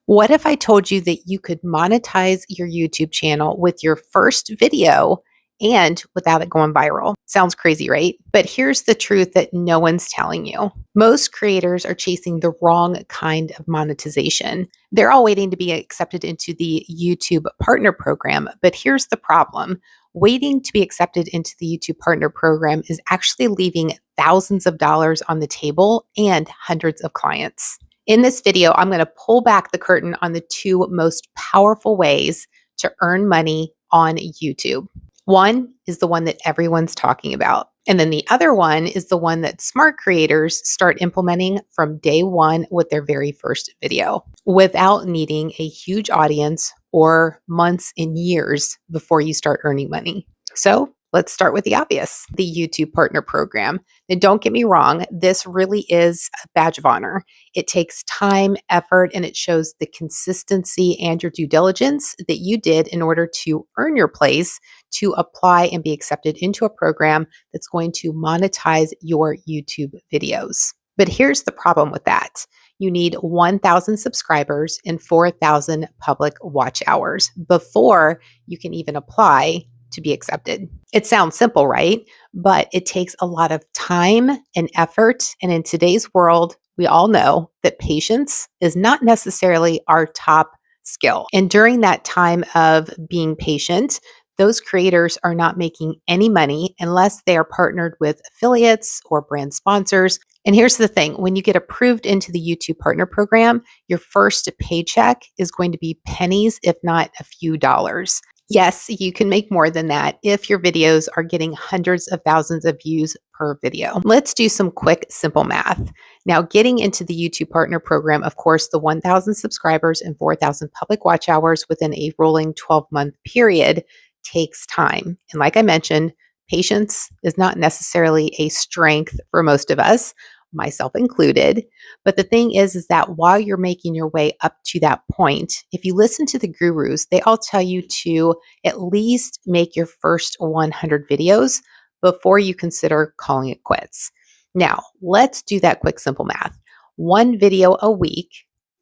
What if I told you that you could monetize your YouTube channel with your first video and without it going viral? Sounds crazy, right? But here's the truth that no one's telling you. Most creators are chasing the wrong kind of monetization. They're all waiting to be accepted into the YouTube Partner Program. But here's the problem. Waiting to be accepted into the YouTube Partner Program is actually leaving thousands of dollars on the table and hundreds of clients. In this video, I'm going to pull back the curtain on the two most powerful ways to earn money on YouTube. One is the one that everyone's talking about. And then the other one is the one that smart creators start implementing from day one with their very first video without needing a huge audience or months and years before you start earning money. So let's start with the obvious, the YouTube Partner Program. And don't get me wrong, this really is a badge of honor. It takes time, effort, and it shows the consistency and your due diligence that you did in order to earn your place to apply and be accepted into a program that's going to monetize your YouTube videos. But here's the problem with that. You need 1,000 subscribers and 4,000 public watch hours before you can even apply to be accepted. It sounds simple, right? But it takes a lot of time and effort. And in today's world, we all know that patience is not necessarily our top skill. And during that time of being patient, those creators are not making any money unless they are partnered with affiliates or brand sponsors. And here's the thing, when you get approved into the YouTube Partner Program, your first paycheck is going to be pennies, if not a few dollars. Yes, you can make more than that if your videos are getting hundreds of thousands of views per video. Let's do some quick, simple math. Now, getting into the YouTube Partner Program, of course, the 1,000 subscribers and 4,000 public watch hours within a rolling 12-month period takes time. And like I mentioned, patience is not necessarily a strength for most of us, myself included. But the thing is that while you're making your way up to that point, if you listen to the gurus, they all tell you to at least make your first 100 videos before you consider calling it quits. Now, let's do that quick, simple math. One video a week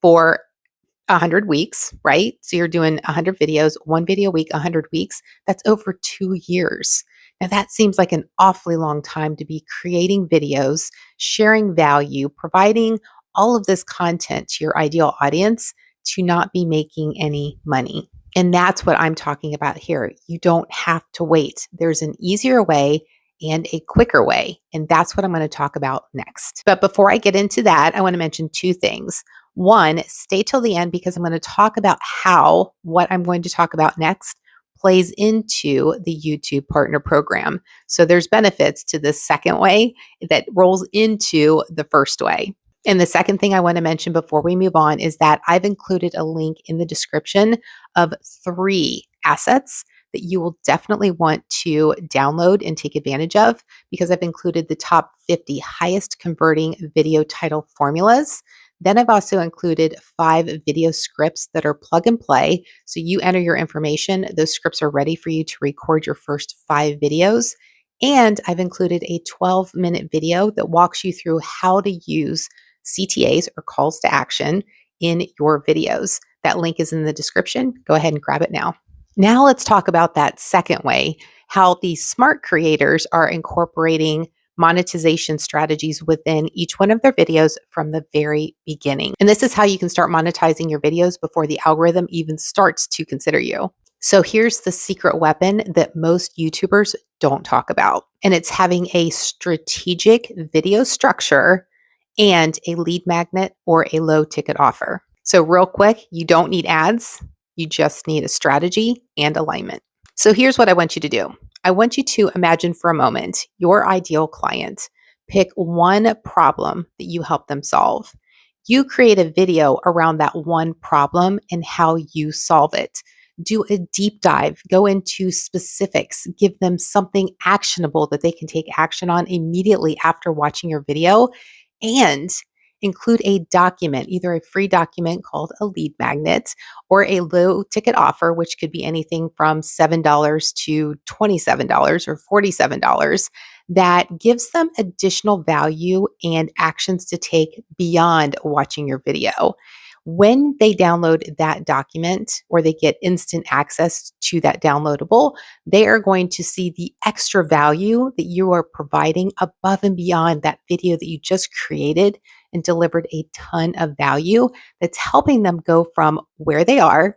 for 100 weeks, right? So you're doing 100 videos, one video a week, 100 weeks. That's over 2 years. Now, that seems like an awfully long time to be creating videos, sharing value, providing all of this content to your ideal audience to not be making any money. And that's what I'm talking about here. You don't have to wait. There's an easier way and a quicker way. And that's what I'm going to talk about next. But before I get into that, I want to mention two things. One, stay till the end because I'm going to talk about how what I'm going to talk about next plays into the YouTube Partner Program. So there's benefits to the second way that rolls into the first way. And the second thing I want to mention before we move on is that I've included a link in the description of 3 assets that you will definitely want to download and take advantage of because I've included the top 50 highest converting video title formulas. Then I've also included 5 video scripts that are plug and play. So you enter your information, those scripts are ready for you to record your first 5 videos. And I've included a 12-minute video that walks you through how to use CTAs or calls to action in your videos. That link is in the description. Go ahead and grab it now. Now let's talk about that second way, how the smart creators are incorporating monetization strategies within each one of their videos from the very beginning. And this is how you can start monetizing your videos before the algorithm even starts to consider you. So here's the secret weapon that most YouTubers don't talk about. And it's having a strategic video structure and a lead magnet or a low ticket offer. So real quick, you don't need ads. You just need a strategy and alignment. So here's what I want you to do. I want you to imagine for a moment your ideal client. Pick one problem that you help them solve. You create a video around that one problem and how you solve it. Do a deep dive, go into specifics, give them something actionable that they can take action on immediately after watching your video, and include a document, either a free document called a lead magnet or a low ticket offer, which could be anything from $7 to $27 or $47, that gives them additional value and actions to take beyond watching your video. When they download that document or they get instant access to that downloadable, they are going to see the extra value that you are providing above and beyond that video that you just created and delivered a ton of value that's helping them go from where they are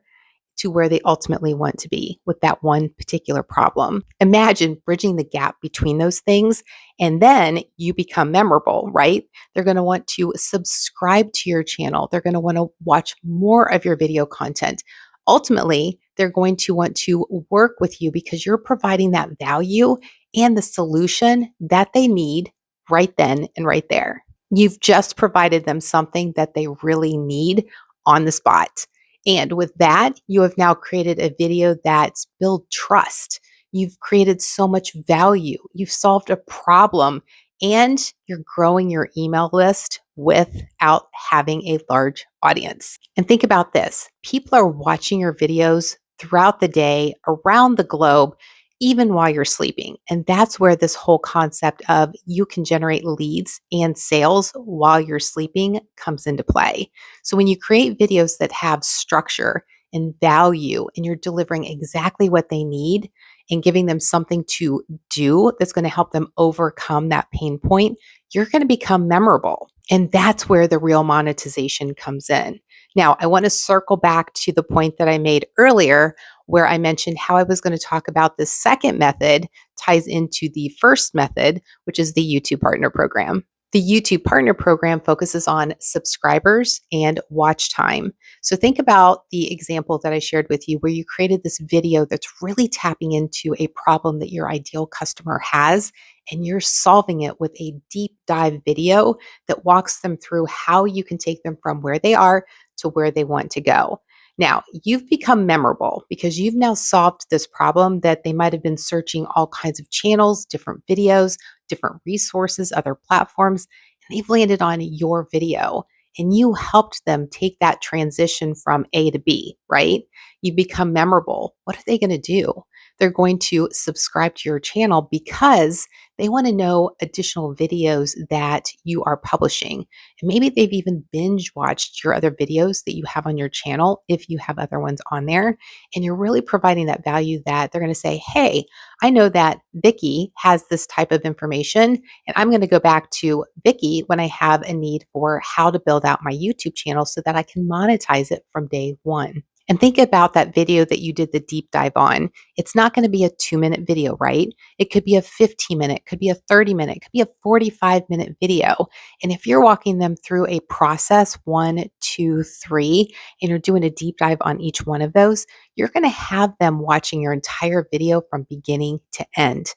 to where they ultimately want to be with that one particular problem. Imagine bridging the gap between those things, and then you become memorable, right? They're going to want to subscribe to your channel. They're going to want to watch more of your video content. Ultimately, they're going to want to work with you because you're providing that value and the solution that they need right then and right there. You've just provided them something that they really need on the spot. And with that, you have now created a video that's built trust. You've created so much value. You've solved a problem and you're growing your email list without having a large audience. And think about this. People are watching your videos throughout the day, around the globe, even while you're sleeping. And that's where this whole concept of you can generate leads and sales while you're sleeping comes into play. So when you create videos that have structure and value and you're delivering exactly what they need and giving them something to do that's going to help them overcome that pain point, you're going to become memorable. And that's where the real monetization comes in. Now, I want to circle back to the point that I made earlier where I mentioned how I was going to talk about the second method ties into the first method, which is the YouTube Partner Program. The YouTube Partner Program focuses on subscribers and watch time. So think about the example that I shared with you where you created this video that's really tapping into a problem that your ideal customer has, and you're solving it with a deep dive video that walks them through how you can take them from where they are to where they want to go. Now, you've become memorable because you've now solved this problem that they might have been searching all kinds of channels, different videos, different resources, other platforms, and they've landed on your video. And you helped them take that transition from A to B, right? You become memorable. What are they going to do? They're going to subscribe to your channel because they want to know additional videos that you are publishing. And maybe they've even binge watched your other videos that you have on your channel if you have other ones on there. And you're really providing that value that they're going to say, hey, I know that Vicki has this type of information, and I'm going to go back to Vicki when I have a need for how to build out my YouTube channel so that I can monetize it from day one. And think about that video that you did the deep dive on. It's not going to be a 2-minute video, right? It could be a 15-minute, could be a 30-minute, could be a 45-minute video. And if you're walking them through a process 1, 2, 3, and you're doing a deep dive on each one of those, you're going to have them watching your entire video from beginning to end.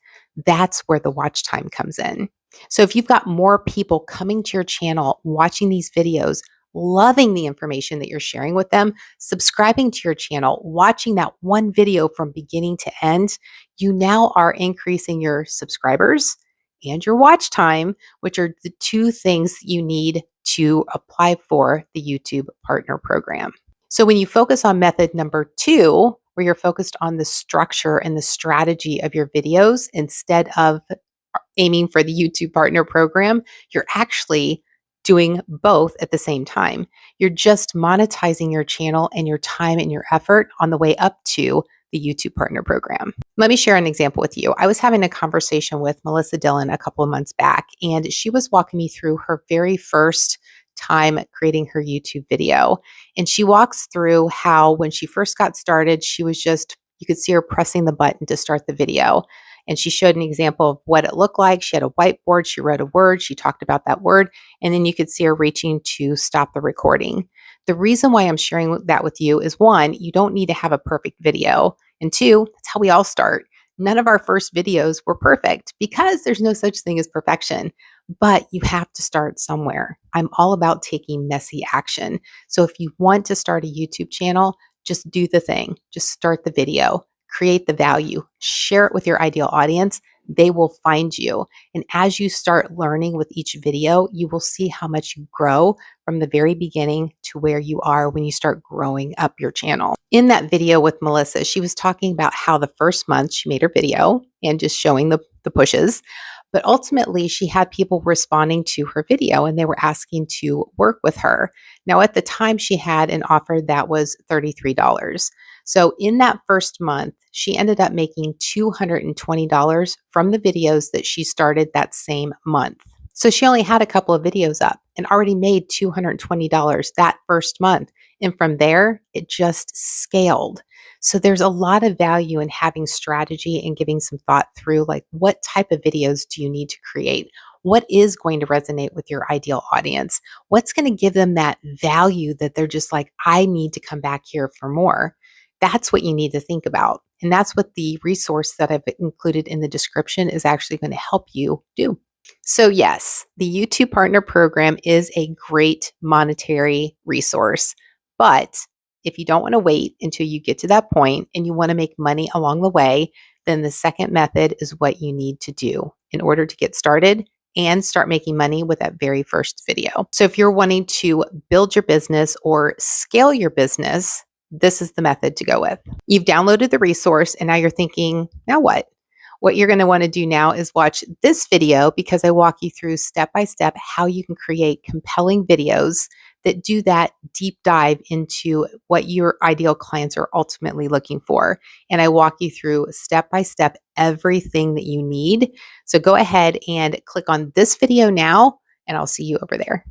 That's where the watch time comes in. So if you've got more people coming to your channel, watching these videos, loving the information that you're sharing with them, subscribing to your channel, watching that one video from beginning to end, you now are increasing your subscribers and your watch time, which are the two things you need to apply for the YouTube Partner Program. So when you focus on method number 2, where you're focused on the structure and the strategy of your videos instead of aiming for the YouTube Partner Program, you're actually doing both at the same time. You're just monetizing your channel and your time and your effort on the way up to the YouTube Partner Program. Let me share an example with you. I was having a conversation with Melissa Dillon a couple of months back, and she was walking me through her very first time creating her YouTube video. And she walks through how when she first got started, she was just, you could see her pressing the button to start the video. And she showed an example of what it looked like. She had a whiteboard, she wrote a word, she talked about that word, and then you could see her reaching to stop the recording. The reason why I'm sharing that with you is 1, you don't need to have a perfect video. And 2, that's how we all start. None of our first videos were perfect because there's no such thing as perfection, but you have to start somewhere. I'm all about taking messy action. So if you want to start a YouTube channel, just do the thing. Just start the video. Create the value, share it with your ideal audience. They will find you. And as you start learning with each video, you will see how much you grow from the very beginning to where you are when you start growing up your channel. In that video with Melissa, she was talking about how the first month she made her video and just showing the pushes. But ultimately, she had people responding to her video and they were asking to work with her. Now, at the time, she had an offer that was $33. So, in that first month, she ended up making $220 from the videos that she started that same month. So, she only had a couple of videos up and already made $220 that first month. And from there, it just scaled. So there's a lot of value in having strategy and giving some thought through like what type of videos do you need to create? What is going to resonate with your ideal audience? What's going to give them that value that they're just like, I need to come back here for more? That's what you need to think about. And that's what the resource that I've included in the description is actually going to help you do. So, yes, the YouTube Partner Program is a great monetary resource, but if you don't want to wait until you get to that point and you want to make money along the way, then the second method is what you need to do in order to get started and start making money with that very first video. So, if you're wanting to build your business or scale your business, this is the method to go with. You've downloaded the resource and now you're thinking, now what? What you're going to want to do now is watch this video because I walk you through step by step how you can create compelling videos that do that deep dive into what your ideal clients are ultimately looking for. And I walk you through step by step everything that you need. So go ahead and click on this video now, and I'll see you over there.